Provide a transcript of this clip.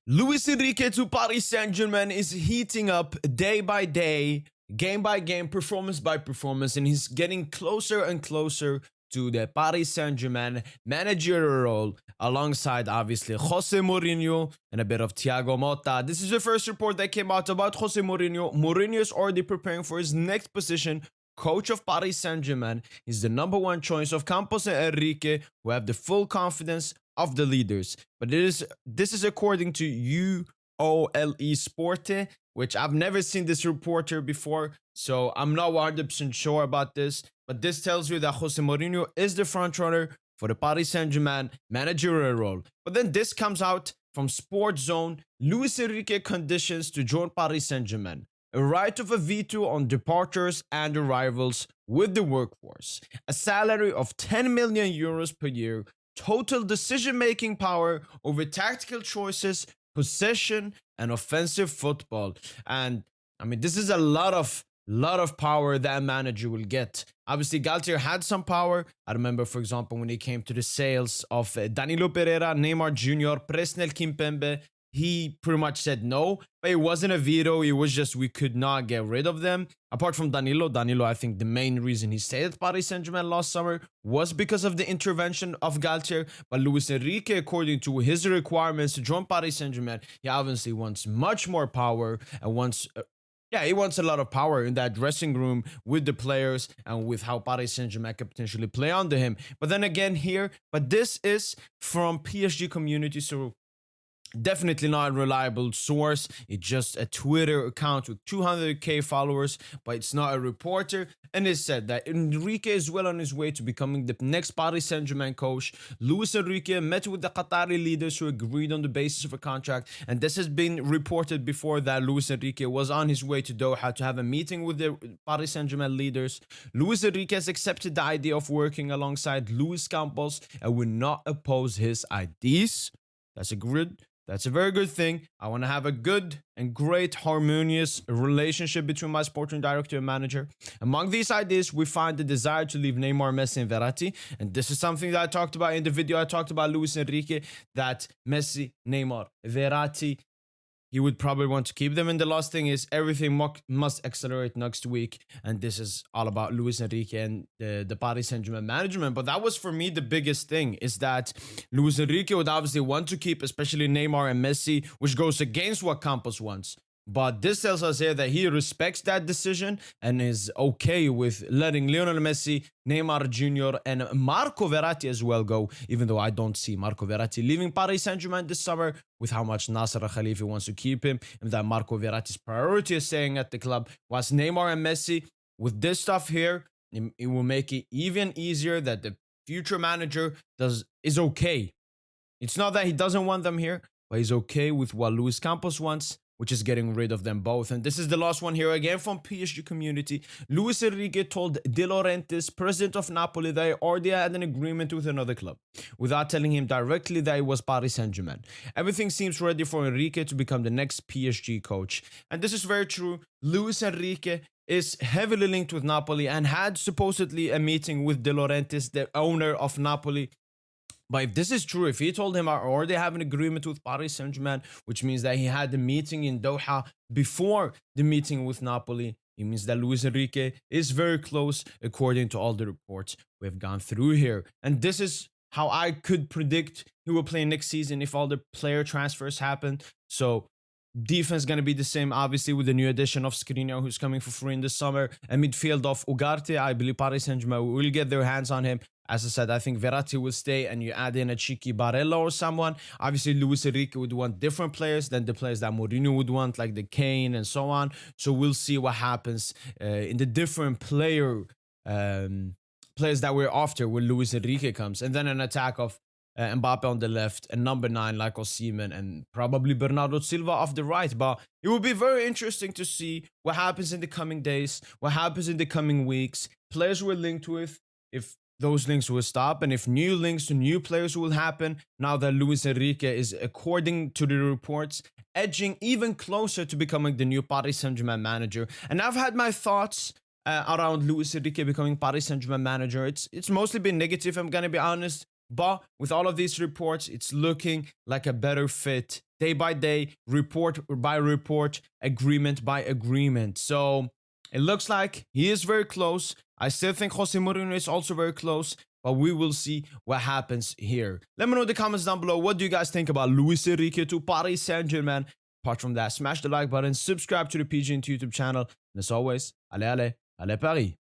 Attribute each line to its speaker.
Speaker 1: Luis Enrique to Paris Saint-Germain is heating up day by day, game by game, performance by performance, and he's getting closer and closer to the Paris Saint-Germain managerial role alongside obviously Jose Mourinho and a bit of Thiago Motta. This is the first report that came out about Jose Mourinho. Mourinho is already preparing for his next position, coach of Paris Saint-Germain. He's the number one choice of Campos and Enrique, who have the full confidence of the leaders. But this is according to UOLE Sporte, which I've never seen this reporter before, so I'm not 100% sure about this. But this tells you that Jose Mourinho is the frontrunner for the Paris Saint-Germain managerial role. But then this comes out from Sports Zone: Luis Enrique conditions to join Paris Saint-Germain. A right of a veto on departures and arrivals with the workforce. A salary of 10 million euros per year. Total decision-making power over tactical choices, possession, and offensive football. And I mean, this is a lot of power that manager will get. Obviously, Galtier had some power. I remember, for example, when it came to the sales of Danilo Pereira, Neymar Jr., Presnel Kimpembe, he pretty much said no, but it wasn't a veto. It was just we could not get rid of them. Apart from Danilo, I think the main reason he stayed at Paris Saint-Germain last summer was because of the intervention of Galtier. But Luis Enrique, according to his requirements to join Paris Saint-Germain, he obviously wants much more power and wants he wants a lot of power in that dressing room with the players and with how Paris Saint-Germain can potentially play under him. But then again but this is from PSG community, so definitely not a reliable source. It's just a Twitter account with 200k followers, but it's not a reporter. And it said that Enrique is well on his way to becoming the next Paris Saint-Germain coach. Luis Enrique met with the Qatari leaders who agreed on the basis of a contract. And this has been reported before that Luis Enrique was on his way to Doha to have a meeting with the Paris Saint-Germain leaders. Luis Enrique has accepted the idea of working alongside Luis Campos and will not oppose his ideas. That's a very good thing. I want to have a good and great harmonious relationship between my sporting director and manager. Among these ideas, we find the desire to leave Neymar, Messi, and Verratti. And this is something that I talked about in the video. I talked about Luis Enrique, that Messi, Neymar, Verratti, he would probably want to keep them. And the last thing is everything must accelerate next week. And this is all about Luis Enrique and the Paris Saint-Germain management. But that was for me the biggest thing, is that Luis Enrique would obviously want to keep especially Neymar and Messi, which goes against what Campos wants. But this tells us here that he respects that decision and is okay with letting Lionel Messi, Neymar Jr., and Marco Verratti as well go, even though I don't see Marco Verratti leaving Paris Saint-Germain this summer, with how much Nasser Khalifi wants to keep him, and that Marco Verratti's priority is staying at the club. Whilst Neymar and Messi, with this stuff here, it will make it even easier that the future manager is okay. It's not that he doesn't want them here, but he's okay with what Luis Campos wants, which is getting rid of them both. And this is the last one here, again from PSG community. Luis Enrique told De Laurentiis, president of Napoli, that he already had an agreement with another club, without telling him directly that it was Paris Saint-Germain. Everything seems ready for Enrique to become the next PSG coach. And this is very true. Luis Enrique is heavily linked with Napoli and had supposedly a meeting with De Laurentiis, the owner of Napoli. But if this is true, if he told him I already have an agreement with Paris Saint-Germain, which means that he had the meeting in Doha before the meeting with Napoli, it means that Luis Enrique is very close, according to all the reports we've gone through here. And this is how I could predict he will play next season if all the player transfers happen. So defense going to be the same, obviously, with the new addition of Skriniar, who's coming for free in the summer. A midfield of Ugarte. I believe Paris Saint-Germain will get their hands on him. As I said, I think Verratti will stay, and you add in a cheeky Barella or someone. Obviously, Luis Enrique would want different players than the players that Mourinho would want, like the Kane and so on. So we'll see what happens in the different players that we're after when Luis Enrique comes. And then an attack of Mbappe on the left, and number 9 like Osimhen, and probably Bernardo Silva off the right. But it will be very interesting to see what happens in the coming days, what happens in the coming weeks, players we're linked with, if those links will stop, and if new links to new players will happen now that Luis Enrique is, according to the reports, edging even closer to becoming the new Paris Saint-Germain manager. And I've had my thoughts around Luis Enrique becoming Paris Saint-Germain manager. It's mostly been negative, I'm going to be honest. But with all of these reports, it's looking like a better fit day by day, report by report, agreement by agreement. So it looks like he is very close. I still think Jose Mourinho is also very close, but we will see what happens here. Let me know in the comments down below, what do you guys think about Luis Enrique to Paris Saint-Germain? Apart from that, smash the like button, subscribe to the PSGINT YouTube channel, and as always, allez, allez, allez Paris!